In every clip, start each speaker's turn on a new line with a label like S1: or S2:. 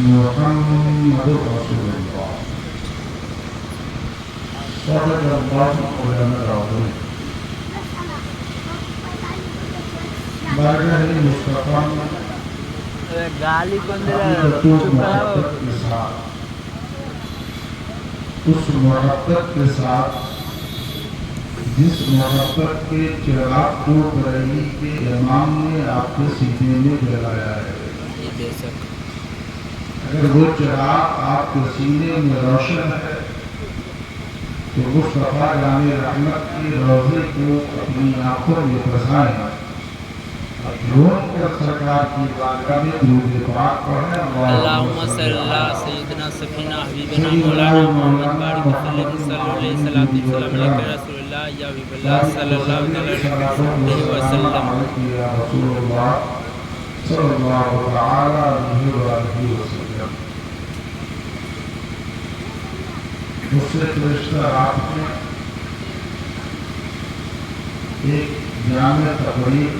S1: محمد رسول اللہ صدق اللہ مولانا العظیم بارگاہ مصطفیٰ
S2: گالی
S1: محبت کے ساتھ اس محبت کے ساتھ جس محبت کے چراغ کو بریلی کے امام نے آپ کے سینے میں جلایا ہے، اگر وہ چراغ آپ کے سینے میں روشن ہے تو مصطفیٰ جان رحمت کے روضے کو اپنی آنکھوں میں بسائیں، روم کر سرکار کی بارگاہ میں درود پاک پڑھیں۔
S2: اللہم صلی اللہ سیدنا سفینہ حبیبنا مولانا محمد بارک وسلم صلی اللہ علیہ وسلم علیہ رسول اللہ یا حبیب اللہ صلی اللہ علیہ وسلم
S1: یا رسول اللہ صلی اللہ علیہ وسلم۔ مجھ سے فرشتہ رات میں ایک جامع تقریب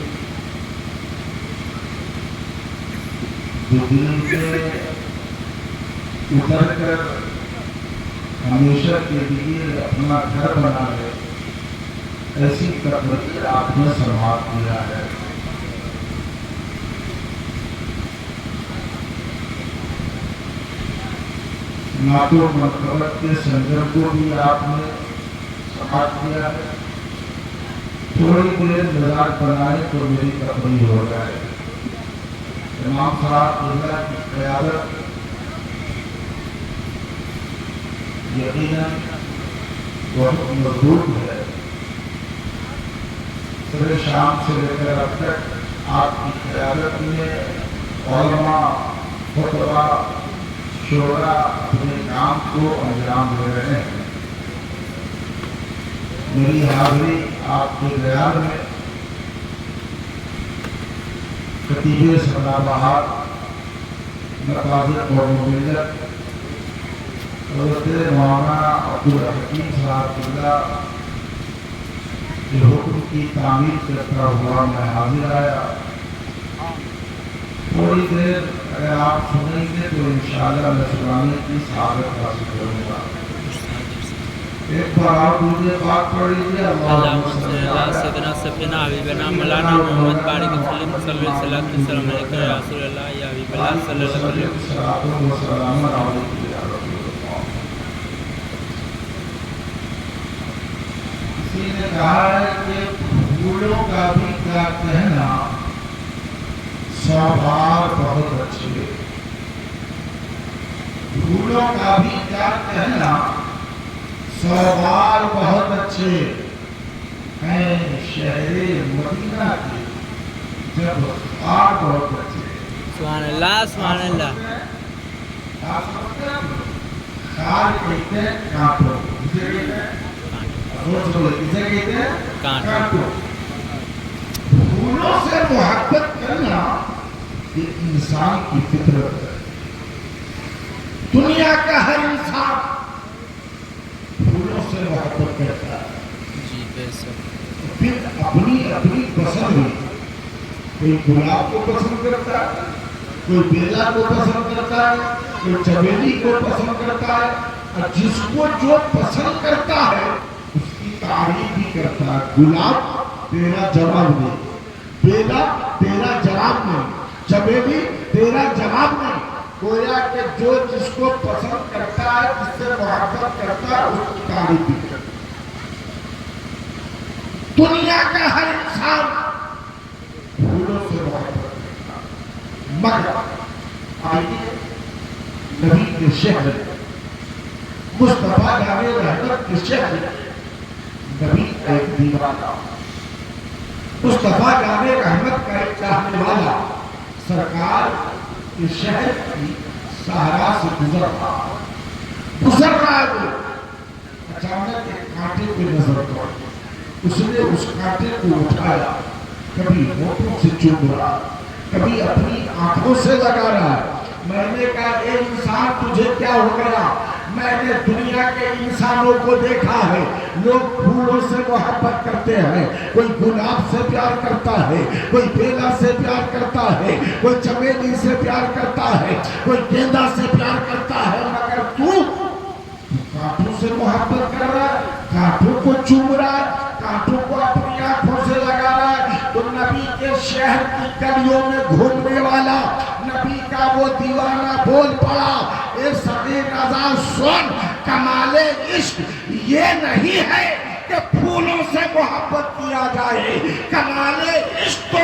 S1: جو دل سے اتر کر ہمیشہ کے لیے اپنا گھر بنا لے، ایسی تقریر آپ نے سماعت کیا ہے۔ نعت و منقبت کے سنگر کو بھی آپ نے سماعت کیا ہے۔ تھوڑی دیر مزاج بنائے تو میری تقریر ہو جائے۔ امام صاحب اللہ کی قیادت یقیناً بہت مضبوط ہے۔ صبح شام سے لے کر اب تک آپ کی قیادت میں علماء خطبہ شعرا اپنے کام کو انجام دے رہے ہیں۔ میری حاضری آپ کے خیال میں خطیب سدا بہار نقاض قوم ملت حضرت مولانا عبدالحکیم صاحب اللہ کے حکم کی تعمیر کرتا ہوا میں حاضر آیا۔ تھوڑی دیر اگر آپ سنیں گے تو انشاءاللہ میں سنانے کی سعادت حاصل کروں گا۔ ایک بار آپ مجھے بات پڑھ لیجیے۔
S2: اللہم صلی اللہ سیدنا سفینہ حبیبنا مولانا محمد بارک وسلم صلی اللہ علیہ وسلم علیہ رسول اللہ یا حبیب اللہ صلی اللہ علیہ وسلم۔
S1: کسی نے کہا ہے کہ پھولوں کا بھی کیا کہنا، سوبھار بہت اچھے۔ پھولوں کا بھی کیا کہنا، سوبھار بہت اچھے ہیں شہر مدینہ کے، جب خار بہت اچھے۔
S2: سبحان اللہ سبحان اللہ۔
S1: خار کہتے ہیں کانٹوں، اسے کہتے ہیں اسے کہتے ہیں کانٹوں۔ پھولوں سے محبت کرنا یہ انسان کی فطرت ہے۔ دنیا کا ہر انسان پھولوں سے محبت کرتا ہے،
S2: جی بے شک۔
S1: پھر اپنی پسند ہے۔ کوئی گلاب کو پسند کرتا ہے، کوئی بیلا کو پسند کرتا ہے، کوئی چمیلی کو پسند کرتا ہے، اور جس کو جو پسند کرتا ہے اس کی تعریف بھی کرتا ہے۔ گلاب تیرا جواب نہیں، بیلا تیرا جواب نہیں، چمیلی تیرا جواب نہیں۔ گویا کہ جو جس کو پسند کرتا ہے، جس سے محبت کرتا ہے، اس کی تعریف بھی کرتا ہے۔ دنیا کا ہر انسان پھولوں سے محبت کرتا ہے، مگر آئیے نبی کے شہر مصطفیٰ جان رحمت کے شہر نبی کا ایک دیوانہ، مصطفیٰ جان رحمت کا ایک چاہنے والا سرکار کے شہر کی صحرا سے گزر رہا ہے۔ وہ اچانک ایک کانٹے پہ نظر پڑی، اس نے اس کانٹے کو اٹھایا، کبھی ہونٹوں سے چوم رہا، کبھی اپنی آنکھوں سے لگا رہا ہے۔ میں نے کہا اے انسان تجھے کیا ہو گیا؟ میں نے دنیا کے انسانوں کو دیکھا ہے، لوگ پھولوں سے محبت کرتے ہیں، کوئی گلاب سے پیار کرتا ہے، کوئی بیلا سے پیار کرتا ہے، کوئی چمیلی سے پیار کرتا ہے، کوئی گیندا سے پیار کرتا ہے، مگر تو کانٹوں سے محبت کر رہا ہے، کانٹوں کو چوم رہا ہے، کانٹوں کو اپنی آنکھوں سے لگا رہا ہے۔ تو نبی کے شہر کی گلیوں میں گھومنے والا نبی کا وہ دیوانہ بول پڑا، اے سدی رضا سن، کمال عشق یہ نہیں ہے کہ پھولوں سے محبت کیا جائے، کمال عشق تو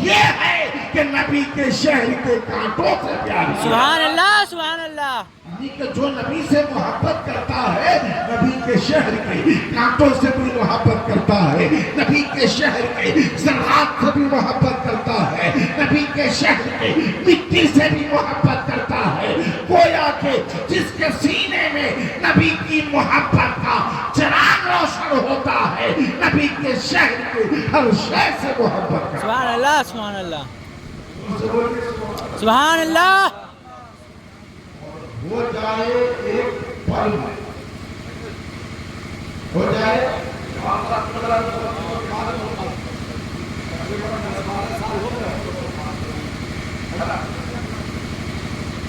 S1: یہ ہے کہ نبی کے شہر کے کانٹوں سے پیار کیا۔
S2: سبحان اللہ سبحان اللہ۔
S1: یعنی کہ جو نبی سے محبت کرتا ہے، نبی کے شہر کے کانٹوں سے بھی محبت کرتا ہے، نبی کے شہر کے ذرات سے بھی محبت کرتا ہے، نبی کے شہر کے مٹی سے بھی محبت کرتا ہے۔ گویا کہ جس کے سینے میں نبی کی محبت کا چراغ روشن ہوتا ہے، نبی کے شہر کے ہر شے سے محبت کرتا ہے۔
S2: سبحان اللہ سبحان اللہ سبحان اللہ۔
S1: ہو جائے ایک پل میں، ہو جائے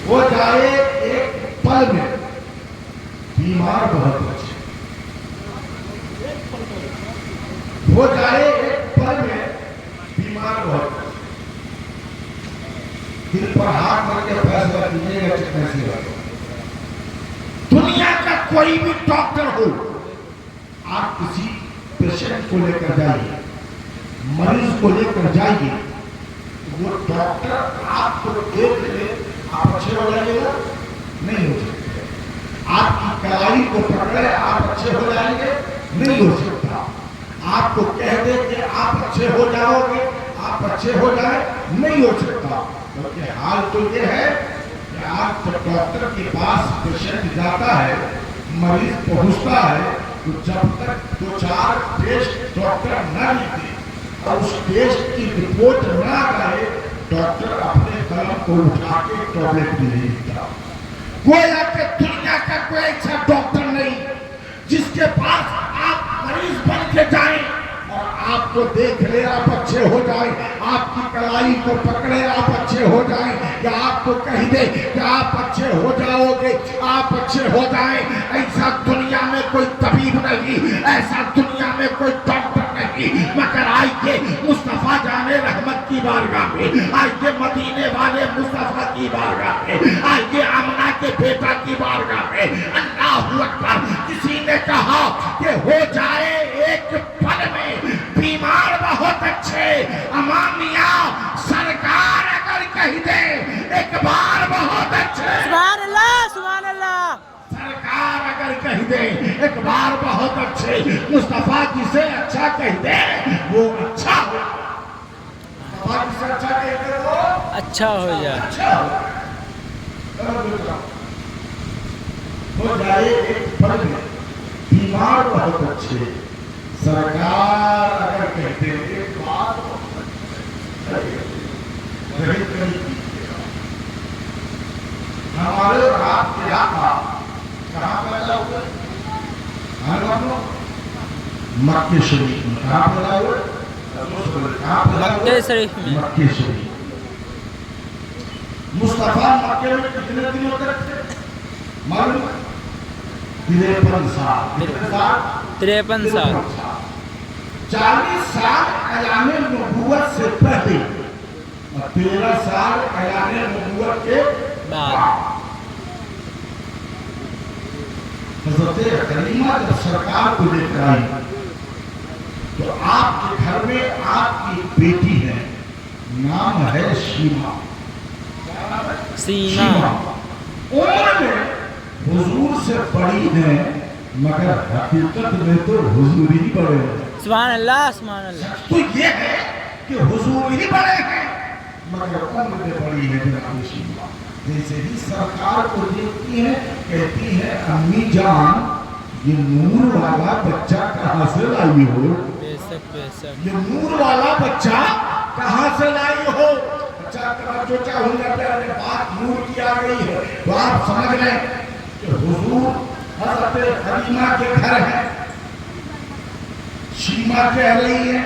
S1: ہو جائے ایک پل میں بیمار بہت اچھے، ہو جائے ایک پل میں بیمار بہت اچھے، دل پر ہاتھ رکھ کے فیصلہ کیجیے گا کہ کیسے ہوگا۔ دنیا کا کوئی بھی ڈاکٹر ہو، آپ کسی پیشنٹ کو لے کر جائیے، مریض کو لے کر جائیے، وہ ڈاکٹر آپ کو دیکھ لے آپ اچھے ہو جائیے گا؟ نہیں ہو سکتے۔ آپ کی کلائی کو پکڑے آپ اچھے ہو جائیں گے؟ نہیں ہو سکتا۔ آپ کو کہہ دے کہ آپ اچھے ہو جاؤ گے، آپ اچھے ہو جائیں، نہیں ہو سکتا۔ کیونکہ حال تو یہ ہے کہ آپ جب ڈاکٹر کے پاس پیشنٹ جاتا ہے، مریض پہنچتا ہے، تو جب تک 2-4 ٹیسٹ ڈاکٹر نہ لکھے اور اس ٹیسٹ کی رپورٹ نہ آئے، ڈاکٹر اپنے قلم کو اٹھا کے ٹیبلٹ بھی نہیں لکھتا۔ گویا کہ دنیا کا کوئی ایسا ڈاکٹر نہیں جس کے پاس آپ مریض بن کے جائیں اور آپ کو دیکھ لے آپ اچھے ہو جائیں، آپ کی کلائی کو پکڑے آپ اچھے ہو جائیں، یا آپ کو کہہ دے کہ آپ اچھے ہو جاؤ گے، آپ اچھے ہو جائیں۔ ایسا دنیا میں کوئی طبیب نہیں، ایسا دنیا میں کوئی ڈاکٹر نہیں، مگر آئیے مصطفیٰ جان رحمت کی بارگاہ میں، آئیے مدینے والے مصطفیٰ کی بارگاہ میں، آئیے آمنہ کے بیٹا کی بارگاہ میں۔ اللہ اکبر۔ کسی نے کہا کہ ہو جائے ایک پل میں بیمار بہت اچھے، امامیہ سرکار اگر کہہ دے ایک بار بہت اچھے،
S2: سبحان اللہ سبحان اللہ۔
S1: سرکار اگر کہہ دے ایک بار بہت اچھے، مصطفیٰ جسے اچھا کہہ دے وہ اچھا ہو، مصطفیٰ جسے اچھا کہہ دے وہ
S2: اچھا ہو جائے۔
S1: اچھا ہو جائے ایک پل میں بیمار بہت اچھے، سرکار اگر کہتے ہیں ایک بات ہمارے اور آپ کے آقا کہاں پیدا ہوئے؟ مکہ شریف میں۔ کہاں پیدا ہوئے؟
S2: مکہ شریف میں۔
S1: مکہ شریف۔ مصطفیٰ مکہ میں کتنے دنوں تک تھے معلوم؟ 53 سال۔
S2: 53 سال۔
S1: 40 سال اعلان نبوت سے پہلے اور 13 سال اعلان نبوت کے بعد۔ حضرت کریمہ جب سرکار کو لے کر آئی تو آپ کے گھر میں آپ کی بیٹی ہے، نام ہے شیما۔
S2: سیما۔
S1: عمر میں حضور سے بڑی ہے مگر حقیقت میں تو حضور ہی بڑے ہیں۔
S2: سبحان اللہ سبحان اللہ۔
S1: تو یہ ہے کہ حضور ہی بڑے ہیں مگر عمر میں بڑی ہے جناب شیما۔ جیسے ہی سرکار کو دیکھتی ہے کہتی ہے امی جان یہ نور والا بچہ کہاں سے لائی ہو؟
S2: بے شک بے شک۔
S1: یہ نور والا بچہ کہاں سے لائی ہو؟ بچہ جو چاہوں گا پیارے بات نور کی آ گئی ہے تو آپ سمجھ لیں کہ حضور حضرت حلیمہ کے گھر ہے. شیما کہہ رہی ہے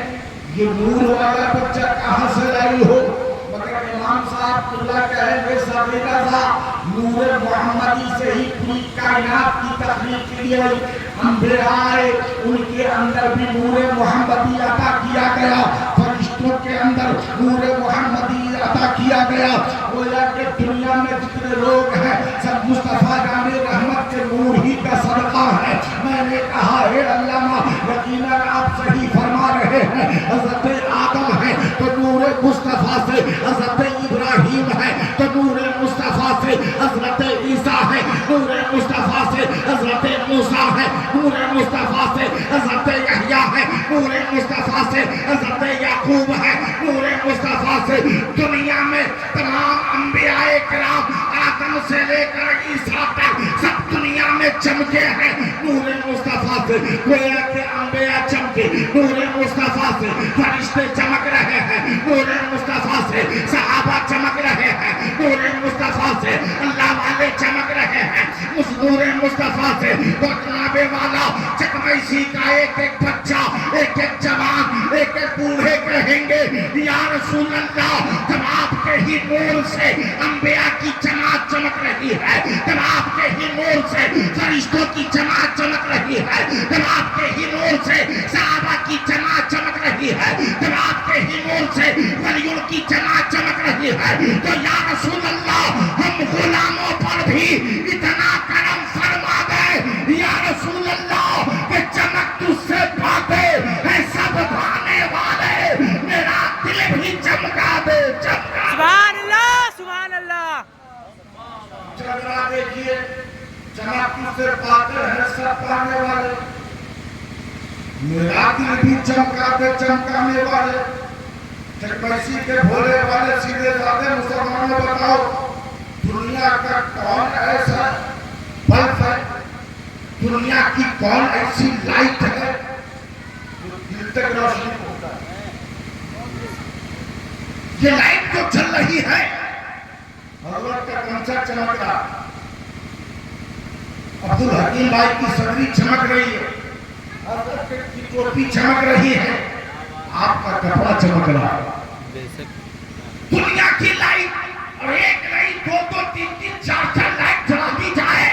S1: یہ نور والا بچہ کہاں سے لائی ہو؟ مگر امام صاحب اللہ کہیں گے سبیرہ تھا نور محمدی سے ہی پوری کائنات کی تخلیق کی گئی. انبیاء ان کے اندر بھی نور محمدی عطا کیا گیا, فرشتوں کے اندر نور محمدی عطا کیا گیا. گویا کہ دنیا میں جتنے لوگ ہیں سب مصطفیٰ جان رحمت کے نور ہی کا صدقہ ہے. میں نے کہا ہے علامہ یقیناً آپ صحیح فرما رہے ہیں. حضرت آدم ہے تو نور مصطفیٰ سے, حضرت ابراہیم ہے تو نور مصطفیٰ سے, حضرت عیسیٰ ہے نور مصطفیٰ سے, حضرت موسیٰ ہے نور مصطفیٰ سے, حضرت یحییٰ ہے نور مصطفیٰ سے, حضرت یعقوب ہے نور مصطفیٰ سے. دنیا میں تمام انبیاء کرام آدم سے لے کر عیسیٰ تک سب دنیا میں چمکے ہیں نور مصطفیٰ سے. گویا کہ انبیاء چمکے نور مصطفیٰ سے, فرشتے چمک رہے ہیں نور مصطفیٰ سے, صحابہ چمک رہے ہیں نور مصطفیٰ سے, اللہ والے چمک رہے ہیں اس نور مصطفیٰ سے. تو جناب والا چکمئیسی کا ایک ایک بچہ, ایک ایک جوان, ایک ایک بوڑھے کہیں گے یا رسول اللہ جب آپ کے ہی نور سے انبیاء کی جماعت چمک رہی ہے, جب آپ کے ہی نور سے فرشتوں کی جماعت چمک رہی ہے, جب آپ کے ہی نور سے صحابہ کی جماعت چمک رہی ہے, جب آپ کے ہی نور سے ولیوں کی جماعت چمک رہی ہے, تو یا رسول اللہ ہم غلاموں پر بھی اتنا کرم فرما دے یا رسول اللہ کہ چمک تجھ سے پاتے ہے سب بھانے والے, میرا دل بھی چمکا دے. چمکا
S2: سبحان اللہ سبحان اللہ.
S1: چمکا دیکھیے چمک تجھ سے پاتے ہیں سب پانے والے, میرا دل بھی چمکا دے چمکانے والے. چکمئیسی کے بھولے والے سیدھے سادے مسلمانوں بتاؤ دنیا کا کون ایسا بلب ہے, دنیا کی کون ایسی لائٹ ہے جو دل تک روشنی پہنچتا ہے؟ یہ لائٹ جو چل رہی ہے حضرت کا کنسر چمک رہا, عبدالحکیم بھائی کی صدری چمک رہی ہے, حضرت کی ٹوپی چمک رہی ہے, آپ کا کپڑا چمک رہا ہے. دنیا کی لائٹ اور ایک نہیں دو دو تین تین چار چار لائٹ جلا دی جائے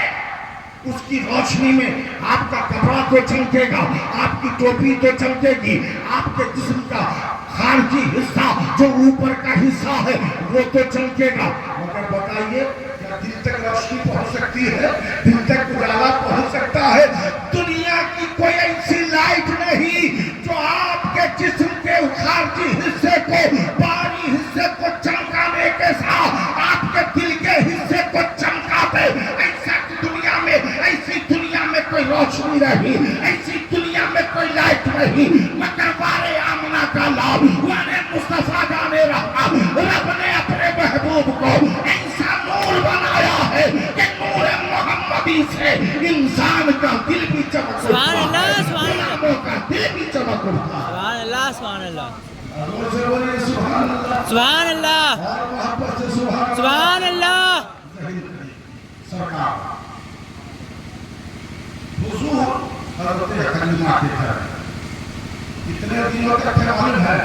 S1: اس کی روشنی میں آپ کا کپڑا تو چمکے گا, آپ کی ٹوپی تو چمکے گی, آپ کے جسم کا خارجی حصہ جو اوپر کا حصہ ہے وہ تو چمکے گا. مگر بتائیے کیا دل تک روشنی پہنچ سکتی ہے, دل تک اجالا پہنچ سکتا ہے؟ دنیا کی کوئی ایسی لائٹ نہیں جو آپ کے جسم کے خارجی حصے کو, باہری حصے کو چمکانے کے ساتھ آپ کے دل کے حصے کو چمکا دے. ایسی دنیا میں کوئی روشنی رہی, ایسی دنیا میں کوئی لائٹ نہیں مگر وارے آمنہ کا لال وارے مصطفیٰ جانے رہا. رب نے اپنے محبوب کو ایسا نور بنایا ہے کہ نور محمدی سے انسان کا دل بھی چمک اٹھتا ہے, غلاموں کا دل بھی چمک اٹھتا ہے.
S2: سبحان اللہ سبحان اللہ
S1: سبحان
S2: سبحان اللہ
S1: اور محبت سے
S2: سبحان اللہ.
S1: سرکار حضور حضرت حلیمہ کے گھر کتنے دنوں تک تھے معلوم ہے؟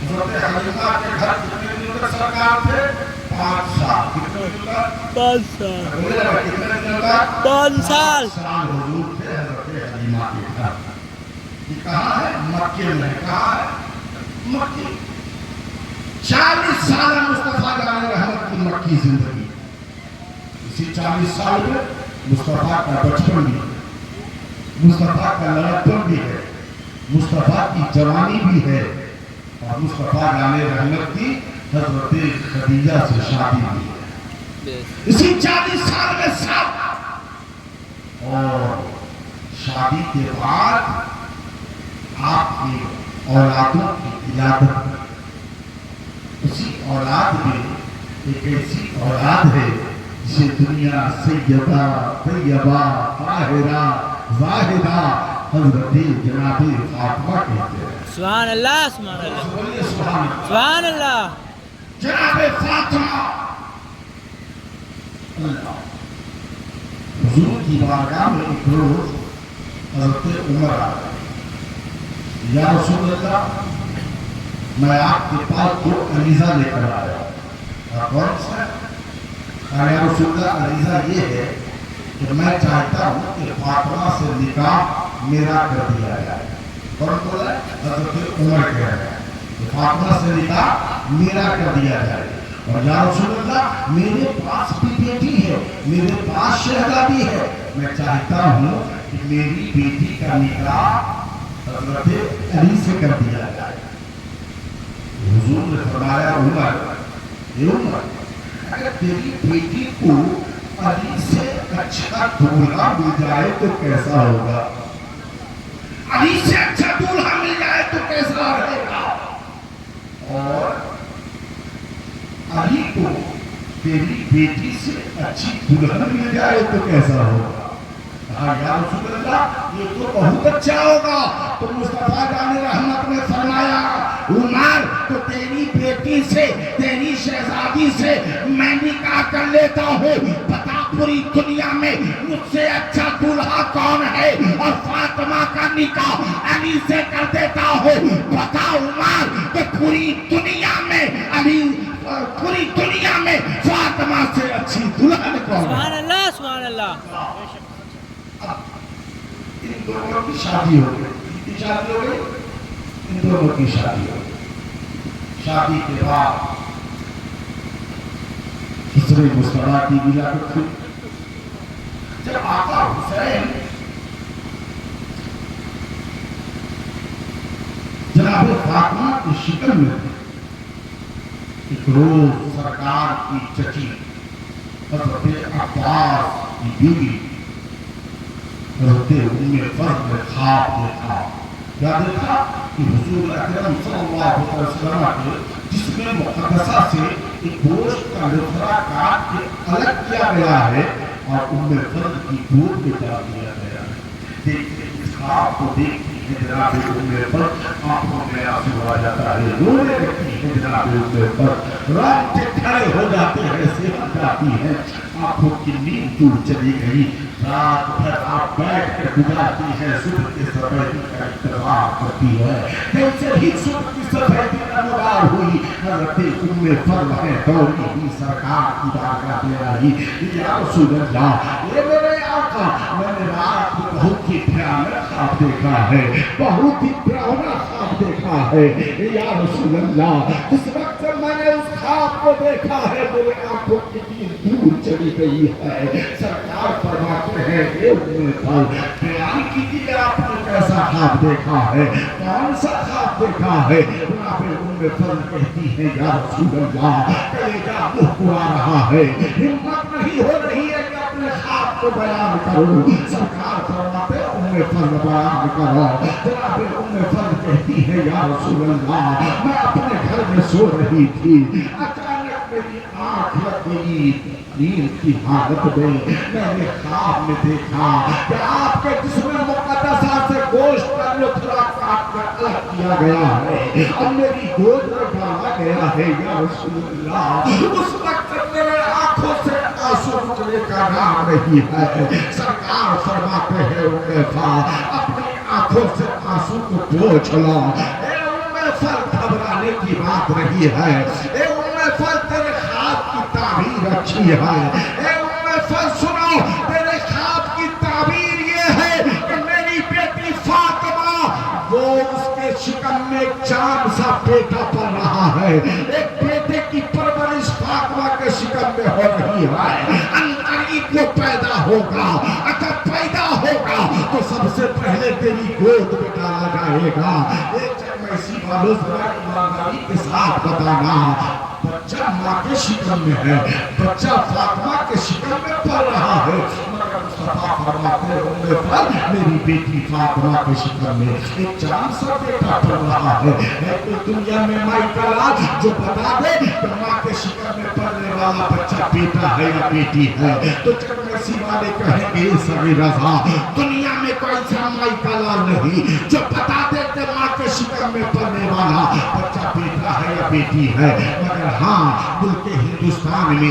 S1: حضرت حلیمہ کے گھر کتنے دنوں تک سرکار تھے؟ 5 سال. کتنے دنوں تک؟
S2: 5 سال.
S1: کتنے دنوں تک؟
S2: 5 سال.
S1: حضور تھے حضرت حلیمہ کے گھر. یہ کہاں ہے؟ مکے میں. کہاں ہے؟ مکی. 40 سال مصطفیٰ جان رحمت کی مکی زندگی. اسی 40 سال میں مصطفیٰ کا بچپن بھی ہے, مصطفیٰ کا لڑکپن بھی ہے, مصطفیٰ کی جوانی بھی ہے, اور مصطفیٰ جان رحمت کی حضرت خدیجہ سے شادی بھی ہے. اسی 40 سال میں سب, اور شادی کے بعد آپ کی اولادوں کی ولادت. اسی اولاد میں ایک ایسی اولاد ہے جسے دنیا سیدہ طیبہ طاہرہ زاہدہ حضرت جناب فاطمہ کہتے ہیں.
S2: سبحان اللہ سبحان اللہ سبحان اللہ.
S1: جناب فاطمہ اللہ حضور کی بارگاہ میں ایک روز حضرت عمر آ گئے، یا رسول اللہ میں آپ کے پاس دو عریضہ لے کر آیا۔ کون سا؟ یا رسول اللہ عریضہ یہ ہے کہ میں چاہتا ہوں کہ فاطمہ سے نکاح میرا کر دیا جائے۔ کون بولا ہے؟ حضرت عمر کہہ رہے ہیں کہ فاطمہ سے نکاح میرا کر دیا جائے۔ اور یا رسول اللہ میرے پاس بھی بیٹی ہے، میرے پاس شہزادی ہے، میں چاہتا ہوں کہ میری بیٹی کا نکاح حضرت علی سے کر دیا جائے۔ حضور نے فرمایا عمر اگر تیری بیٹی کو علی سے اچھا دولہا مل جائے تو کیسا ہوگا؟ علی سے اچھا دولہا مل جائے تو کیسا رہے گا؟ اور علی کو تیری بیٹی سے اچھی دلہن مل جائے تو کیسا ہوگا؟ کہا یا رسول اللہ یہ تو بہت اچھا ہوگا۔ تو مصطفیٰ جان رحمت نے فرمایا عمر تو تیری بیٹی سے، تیری شہزادی سے میں نکاح کر لیتا ہوں، بتا پوری دنیا میں مجھ سے اچھا دلہا کون ہے، اور فاطمہ کا نکاح علی سے کر دیتا ہوں۔ بتا عمر کہ پوری دنیا میں علی، پوری دنیا میں فاطمہ سے اچھی دلہن کون ہے؟
S2: سبحان اللہ سبحان اللہ۔
S1: ان دونوں کی شادی ہو گئی، کی شادی ہو گئی، ان دونوں کی شادی ہو گئی۔ شادی کے بعد حضرت مصطفیٰ کی ولادت ہوئی۔ جب آقا حسین جناب فاطمہ کی شکل میں ایک روز سرکار کی چچی حضرت عباس کی بیوی حضرت ام فضل نے خواب دیکھا۔ کیا دیکھا؟ کہ حضور اکرم صلی اللہ علیہ وسلم کے جسم مقدسہ سے ایک گوشت کا لتھڑا کاٹ کے الگ کیا گیا ہے اور ام فضل کی گود میں ڈال دیا گیا ہے۔ دیکھتے اس خواب کو دیکھتی ہے جناب ام فضل، آنکھوں میں آنسو آ جاتا ہے، رونے لگتی ہے جناب ام فضل، رونگٹے کھڑے ہو جاتے ہیں، سہم جاتی ہے، آنکھوں کی نیند دور چلی گئی۔ رات بھر آپ بیٹھ کر گزارتی ہے، صبح کی سفیدی کا انتظار کرتی ہے۔ جیسے ہی صبح کی سفیدی نمودار ہوئی، حضرت ام فضل ہے دوڑی ہوئی سرکار کی بارگاہ میں آئی، یا رسول اللہ اے میرے آقا میں نے رات کو بہت ہی بھیانک خواب دیکھا ہے، بہت ہی ڈراؤنا خواب دیکھا ہے یا رسول اللہ۔ جس وقت میں نے اس خواب کو دیکھا ہے میرے آنکھوں کی نیند دور چلی گئی ہے۔ سرکار فرماتے ہیں اے ام فضل بیان کیجیے آپ نے کیسا خواب دیکھا ہے، کون سا خواب دیکھا ہے؟ جناب ام فضل کہتی ہے یا رسول اللہ کلیجہ محکوا رہا ہے، ہمت نہیں ہو رہی ہے کہ اپنے خواب کو بیان کروں۔ سرکار فرماتے ام فضل بیان کرو۔ جناب ام فضل کہتی ہے یا رسول اللہ میں اپنے گھر میں سو رہی تھی، اچانک میری آنکھ لگ گئی نیند کی حالت میں، میں نے خواب میں دیکھا کہ آپ کے جسم مقدسہ سے گوشت کا لتھڑا کاٹ کر الگ کیا گیا ہے اور میری گود میں ڈالا گیا ہے یا رسول اللہ۔ اس وقت میرے آنکھوں سے آنسو نکلنے کا نام نہیں ہے۔ سرکار فرماتے ہیں ام فضل اپنی آنکھوں سے آنسو کو پوچھ لو۔ اے ام فضل گھبرانے کی بات نہیں ہے، اے ام فضل تیرے خواب کی تعبیر اچھی ہے، اے ام فضل سنو تیرے خواب کی تعبیر یہ ہے کہ میری بیٹی فاطمہ وہ اس کے شکم میں ایک چاند سا بیٹا پل رہا ہے، ایک بیٹے کی پرورش فاطمہ کے شکم میں ہو رہی ہے، انقریب وہ پیدا ہوگا، اگر پیدا ہوگا تو سب سے پہلے تیری گود میں ڈالا جائے گا۔ ایک ایسی معلوم ایمانداری کے ساتھ بتانا بچہ ماں کے شکم میں ہے، بچہ فاطمہ کے شکم میں پل رہا ہے، مگر مصطفیٰ فرماتے ہیں ام فضل میری بیٹی فاطمہ کے شکم میں ایک چاند سا بیٹا پل رہا ہے۔ ہے کوئی دنیا میں مائی کا لاج جو بتا دے کہ ماں کے شکم میں پلنے والا بچہ بیٹا ہے یا بیٹی ہے؟ تو جب ایسی والے کہیں گے سبھی رضا دنیا میں کوئی ایسا مائی کا لاج نہیں جو بتا دے کہ ماں کے شکم میں پلنے والا بچہ بیٹا ہے یا بیٹی ہے۔ مگر ہاں ملک ہندوستان میں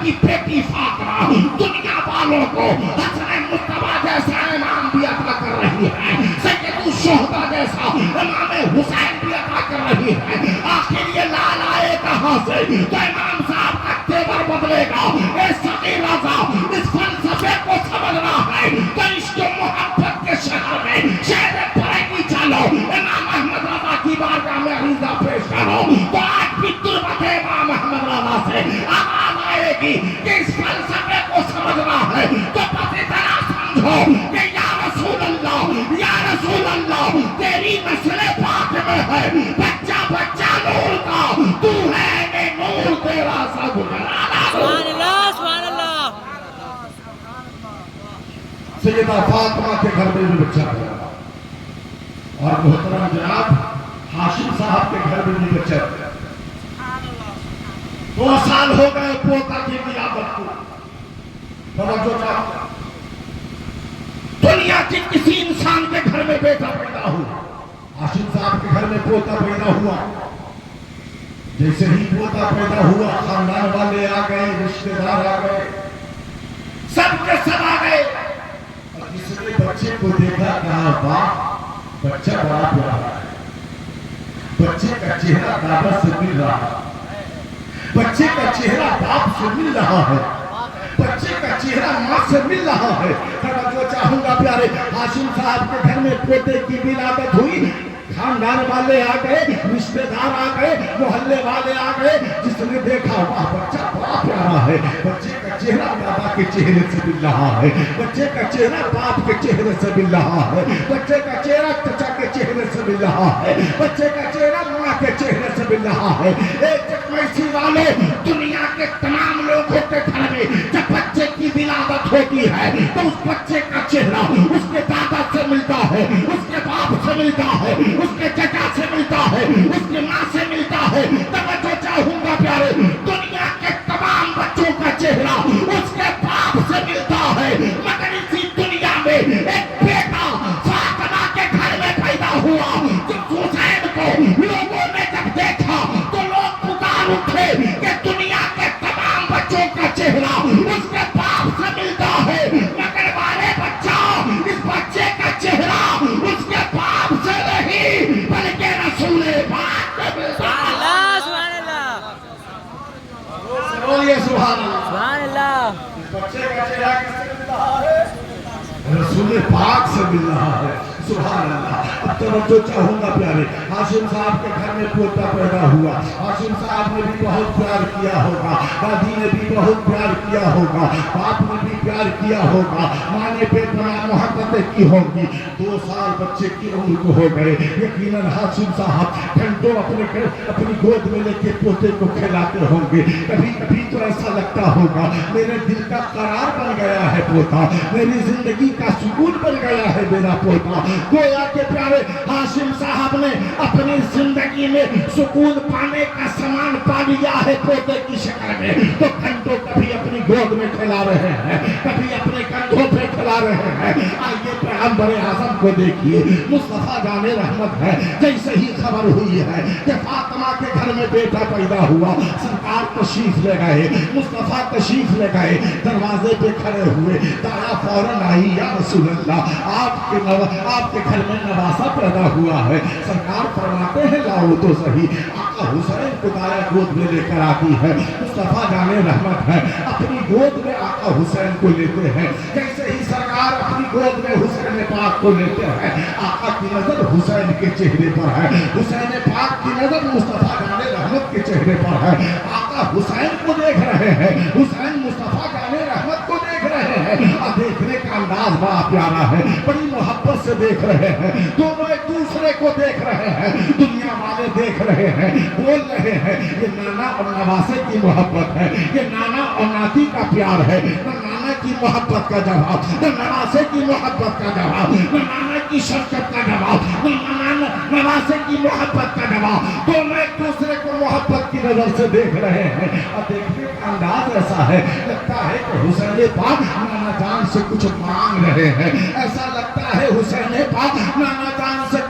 S1: کی بیٹی فاطمہ دنیا والوں کو حسن مصطفیٰ جیسا امام بھی عطا کر رہی ہے، سید الشہداء جیسا امام حسین بھی عطا کر رہی ہے۔ آخر یہ لال آئے کہاں سے؟ تو امام صاحب کا تیور بدلے گا۔ اے صغیر رضا، اس فلسفے کو سمجھنا ہے تو عشق و محبت کے شہر میں شہر بریلی چلو، امام احمد رضا کی بارگاہ میں عریضہ پیش کرو، تو آج بھی تربت امام احمد رضا سے آواز آئے گی کہ اس فلسفے کو سمجھنا ہے تو بس اتنا سمجھو کہ یا رسول اللہ، یا رسول اللہ، تیری نسل پاک میں ہے بچہ بچہ نور کا، تو ہے کہ نور تیرا سب
S2: سبحان اللہ سبحان اللہ۔
S1: سیدہ فاطمہ کے گھر میں بھی بچہ پیدا اور محترم جناب ہاشم صاحب کے گھر میں بھی بچہ پیدا۔ 2 سال ہو گئے پوتا کی ولادت کو، توجہ چاہتا دنیا کے کسی انسان کے گھر میں بیٹا پیدا ہوا، ہاشم صاحب کے گھر میں پوتا پیدا ہوا۔ جیسے ہی پوتا پیدا ہوا خاندان والے آ گئے، رشتہ دار آ گئے، سب کے سب آ گئے، اور جس نے بچے کو دیکھا کہا واہ بچہ بڑا پیارا ہے، بچے کا چہرہ دادا سے مل رہا ہے، بچے کا چہرہ باپ سے مل رہا ہے، بچے کا چہرہ ماں سے مل رہا ہے۔ توجہ چاہوں گا پیارے، ہاشم صاحب کے گھر میں پوتے کی ولادت ہوئی، خاندان والے آ گئے، رشتہ دار آ گئے، محلے والے آ گئے، جس نے دیکھا واہ بچہ بڑا پیارا ہے، بچے کا چہرہ دادا کے چہرے سے مل رہا ہے، بچے کا چہرہ باپ کے چہرے سے مل رہا ہے، بچے کا چہرہ چچا کے چہرے سے مل رہا ہے، بچے کا چہرہ ماں کے چہرے سے مل رہا ہے۔ ایک چکمیسی والے دنیا کے تمام لوگوں کے گھر میں جب بچے کی ولادت ہوتی ہے تو اس بچے کا چہرہ اس کے دادا سے ملتا ہے، اس کے باپ سے ملتا ہے، اس کے چچا سے ملتا ہے، اس کی ماں سے ملتا ہے۔ توجہ چاہوں گا پیارے، دنیا کے تمام بچوں کا چہرہ اس کے باپ سے ملتا ہے، مگر اسی دنیا میں ایک بیٹا فاطمہ کے گھر میں پیدا ہوا، جب حسین کو لوگوں نے جب دیکھا تو لوگ پکار اٹھے کہ دنیا کے تمام بچوں کا چہرہ اس کے باپ سے ملتا ہے، مگر والے بچہ اس بچے کا چہرہ اس کے باپ سے نہیں بلکہ رسول پاک سے ملتا ہے۔
S2: سبحان اللہ سبحان اللہ
S1: بولیے سبحان اللہ۔
S2: سبحان اللہ۔
S1: اس بچے کا چہرہ کس سے مل رہا ہے؟ رسول پاک سے مل رہا ہے۔ سبحان اللہ۔ اب توجہ چاہوں گا پیارے، ہاشم صاحب کے گھر میں پوتا پیدا ہوا، ہاشم صاحب نے بھی بہت پیار کیا ہوگا، دادی نے بھی بہت پیار کیا ہوگا، باپ نے بھی پیار کیا ہوگا، ماں نے بے پناہ محبتیں کی ہوگی۔ 2 سال بچے کی عمر کو ہو گئے، یقیناً ہاشم صاحب گھنٹوں اپنی گود میں لے کے پوتے کو کھلاتے ہوں گے۔ کبھی کبھی تو ایسا لگتا ہوگا میرے دل کا قرار بن گیا ہے پوتا، میری زندگی کا سکون بن گیا ہے میرا پوتا۔ گویا کہ پیارے ہاشم صاحب نے اپنی زندگی میں سکون پانے کا سامان پا لیا ہے پوتے کی شکل میں، تو گھنٹوں کبھی اپنی گود میں کھلا رہے ہیں، کبھی اپنے کندھوں پہ کھلا رہے ہیں۔ آئیے پیغمبر اعظم کو دیکھیے، مصطفیٰ جان رحمت ہے، جیسے ہی خبر ہوئی ہے کہ فاطمہ کے گھر میں بیٹا پیدا ہوا، سرکار تشریف لے گئے، مصطفیٰ تشریف لے گئے، دروازے پہ کھڑے ہوئے، دایا فوراً آئی، یا رسول اللہ آپ کے گھر میں نواسا پیدا ہوا ہے۔ سرکار فرماتے ہیں لاؤ تو صحیح۔ آقا حسین کو دایا گود میں لے کر آتی ہے، مصطفیٰ جان رحمت ہے، اپنی گود میں آقا حسین کو لیتے ہیں۔ جیسے ہی سرکار اپنی گود میں حسین پاک کو لیتے ہیں، آقا کی نظر حسین کے چہرے پر ہے، حسین پاک کی نظر مصطفیٰ جان رحمت کے چہرے پر ہے۔ آقا حسین کو دیکھ رہے ہیں، حسین مصطفیٰ جان رحمت کو دیکھ رہے ہیں، اور دیکھنے کا انداز بڑا پیارا ہے، بڑی محبت سے دیکھ رہے ہیں، دونوں ایک دوسرے کو دیکھ رہے ہیں، دنیا والے دیکھ رہے ہیں، بول رہے ہیں یہ نانا اور نواسے کی محبت ہے، یہ نانا اور ناتی کا پیار ہے، نہ نانا کی محبت کا جواب، نہ نواسے کی محبت کا جواب، نہ نانا کی شفقت کا جواب، نہ نواسے کی محبت کا جواب، دونوں ایک دوسرے کو محبت کی نظر سے دیکھ رہے ہیں، اور دیکھنے کا انداز ایسا ہے، لگتا ہے کہ حسین پاک نانا جان سے کچھ مانگ رہے ہیں، ایسا لگتا ہے حسین پاک نانا جان سے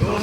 S1: 2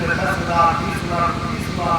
S1: 10,000 20,000 30,000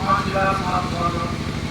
S1: 5,000 7,000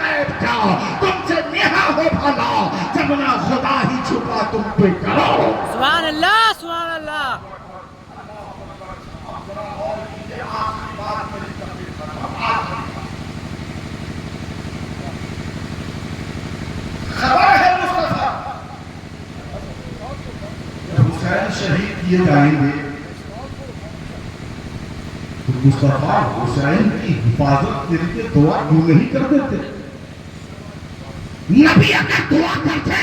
S1: غیب کیا تم سے نہا ہو بھلا جب نہ خدا ہی چھپا تم پہ کرو.
S2: سبحان اللہ سبحان اللہ.
S1: خبر ہے مصطفیٰ حسین شہید کیے جائیں گے تو مصطفیٰ حسین کی حفاظت کے لیے دعا کیوں نہیں کر دیتے؟ نبی اگر دعا کرتے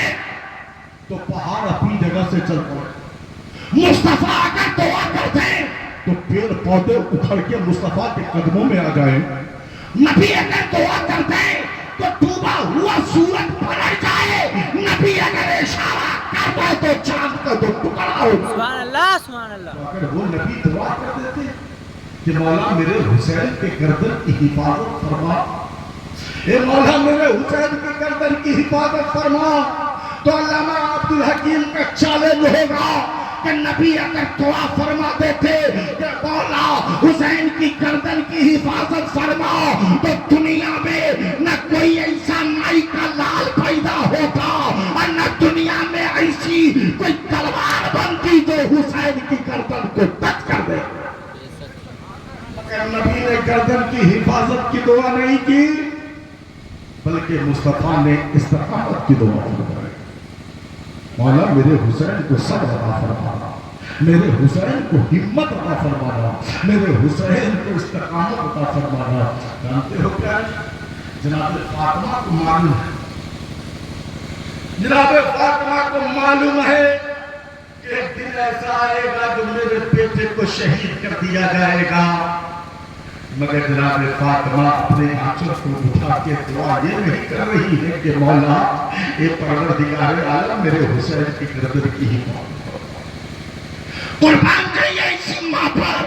S1: تو پہاڑ اپنی جگہ سے چل پڑے. مصطفیٰ اگر دعا کرتے تو پیڑ پودے اکھڑ کے مصطفیٰ کے قدموں میں آ جائیں. نبی اگر دعا کرتے تو ڈوبا ہوا سورج پلٹ جائے. نبی اگر اشارہ کرتا تو چاند کا دو ٹکڑا ہو.
S2: سبحان اللہ سبحان اللہ.
S1: اگر وہ نبی دعا کر دیتے کہ مولا میرے حسین کے گردن کی حفاظت فرما, اے مولا میرے حسین کے گردن کی حفاظت فرما, تو علامہ عبدالحکیم کا چیلنج ہوگا کہ نبی اگر دعا فرما دیتے کہ مولا حسین کی گردن کی حفاظت فرما تو دنیا میں نہ کوئی ایسا نائی کا لال پیدا ہوتا اور نہ دنیا میں ایسی کوئی تلوار بنتی جو حسین کی گردن کو ٹچ کر دے. مگر نبی نے گردن کی حفاظت کی دعا نہیں کی بلکہ مصطفیٰ نے استقامت کی دعا فرمائی. مولا میرے حسین کو صبر عطا فرمانا, میرے حسین کو ہمت عطا فرمانا, میرے حسین کو استقامت عطا فرمانا. جانتے ہو کیا جناب فاطمہ کو معلوم ہے, جناب فاطمہ کو معلوم ہے کہ ایک دن ایسا آئے گا جو میرے بیٹے کو شہید کر دیا جائے گا. مگر جناب فاطمہ اپنے آنچل کو اٹھا کے دعا یہ نہیں کر رہی ہے کہ مولا اے پروردگار عالم میرے حسین کی گردن کی حفاظت کرو. قربان جائیے ایسی ماں پر,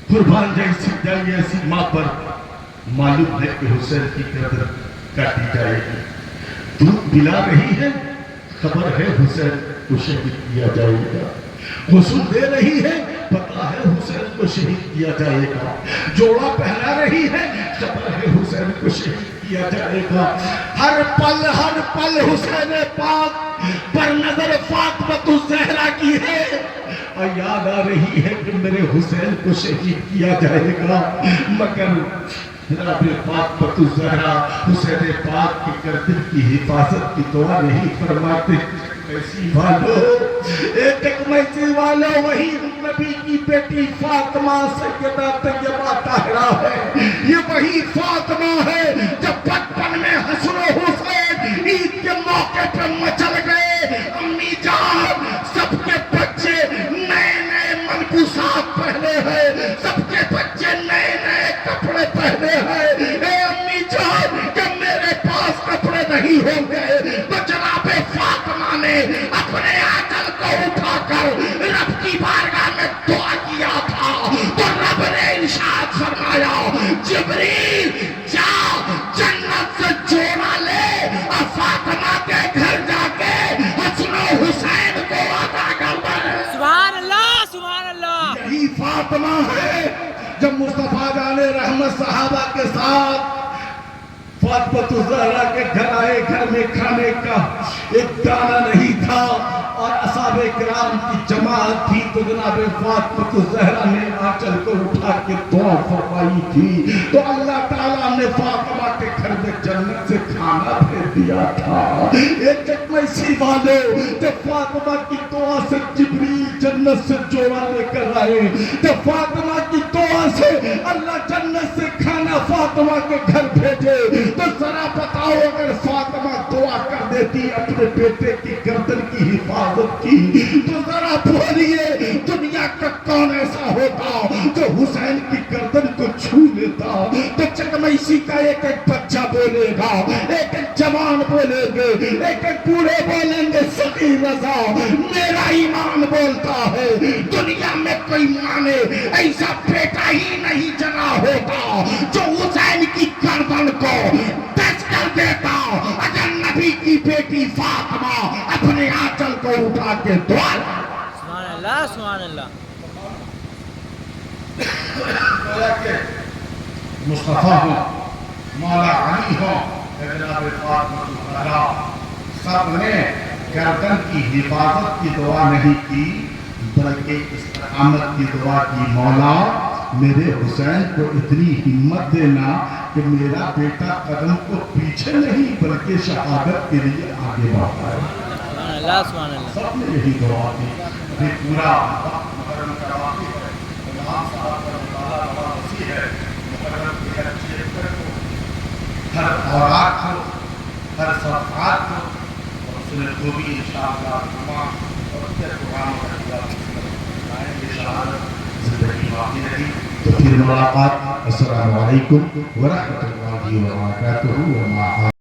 S1: قربان جائیے ایسی ماں پر معلوم ہے کہ حسین کی گردن کاٹی جائے گی. دودھ پلا رہی ہے, خبر ہے حسین کو شہید کیا جائے گا. غسل دے رہی ہے, پتا ہے حسین کو شہید کیا جائے گا. جوڑا پہنا رہی ہے, خبر ہے حسین کو شہید کیا جائے گا. ہر پل حسین پاک پر نظر فاطمہ الزہرا کی ہے اور یاد آ رہی ہے کہ میرے حسین کو شہید کیا جائے گا. مگر جناب فاطمہ الزہرا حسین پاک کی گردن کی حفاظت کی دعا نہیں فرماتے. میسی والو ایک میسی والو وہی نبی کی بیٹی فاطمہ سیدہ طیبہ طاہرہ ہے. یہ وہی فاطمہ ہے جب بچپن میں حسن و حسین عید کے موقع پر مچل گئے. امی جان سب کے بچے نئے نئے ملبوسات پہنے ہیں, سب کے بچے نئے نئے کپڑے پہنے ہیں. اے امی جان کہ میرے پاس کپڑے نہیں ہوں گے تو جناب فاطمہ نے اپنے آنچل کو اٹھا کر رب کی بارگاہ میں دعا کیا تھا تو رب نے ارشاد فرمایا جبریل جا جنت سے جوڑا لے اور فاطمہ کے گھر جا کے حسن و حسین کو عطا کر دے.
S2: سبحان اللہ سبحان اللہ.
S1: یہی فاطمہ ہے جب مصطفیٰ جان رحمت صحابہ کے ساتھ فاطمہ الزہرا کے گھر آئے. گھر میں کھانے کا ایک دانہ نہیں تھا اور اصحاب کرام کی جماعت تھی تو جناب فاطمہ الزہرا نے آنچل کو اٹھا کے دعا فرمائی تھی تو اللہ تعالیٰ نے فاطمہ کے گھر میں جنت سے کھانا بھیج دیا تھا. ایک چکمسی والے جب فاطمہ کی دعا سے جبریل جنت سے جوڑا لے کر آئے, جب فاطمہ کی دعا سے اللہ جنت سے کھانا فاطمہ کے گھر بھیجے تو ذرا بتاؤ اگر فاطمہ دعا کر دیتی اپنے بیٹے کی گردن کی حفاظت کی تو ذرا بولیے دنیا کا کون ایسا ہوتا جو حسین کی گردن کو چھو لیتا. تو چکمسی کا ایک ایک بچہ بولے گا, ایک ایک جوان بولے گے, ایک ایک بوڑھے بولیں گے سخی رضا میرا ایمان بولتا ہے دنیا میں کوئی ماں نے ایسا بیٹا ہی نہیں جنا ہوتا جو حسین کی گردن کو ٹچ کر دیتا. اگر نبی کی بیٹی فاطمہ اپنے آنچل کو اٹھا کے دعا
S2: سبحان اللہ سبحان اللہ.
S1: مصطفیٰ ہوں، مولا علی ہوں، جناب فاطمہ الزہرا، سب نے گردن کی حفاظت کی دعا نہیں کی بلکہ استقامت کی دعا کی۔ مولا میرے حسین کو اتنی ہمت دینا کہ میرا بیٹا قدم کو پیچھے نہیں بلکہ شہادت کے لیے آگے بڑھتا ہے۔
S2: سبحان اللہ سبحان اللہ۔
S1: سب نے یہی دعا کی۔ یہ پورا وقت محرم کا واقع ہے، امام صاحب کا مطالعہ بڑا وسیع ہے۔ محرم کے ہر چیپٹر کو، ہر اوراق کو، ہر صفحات کو اور سنت کو بھی انشاءاللہ تمام اور اچھے پروگرام کرائیں گے۔ شہادت زندگی باقی رہی تو پھر ملاقات۔ السلام علیکم ورحمۃ اللہ وبرکاتہ۔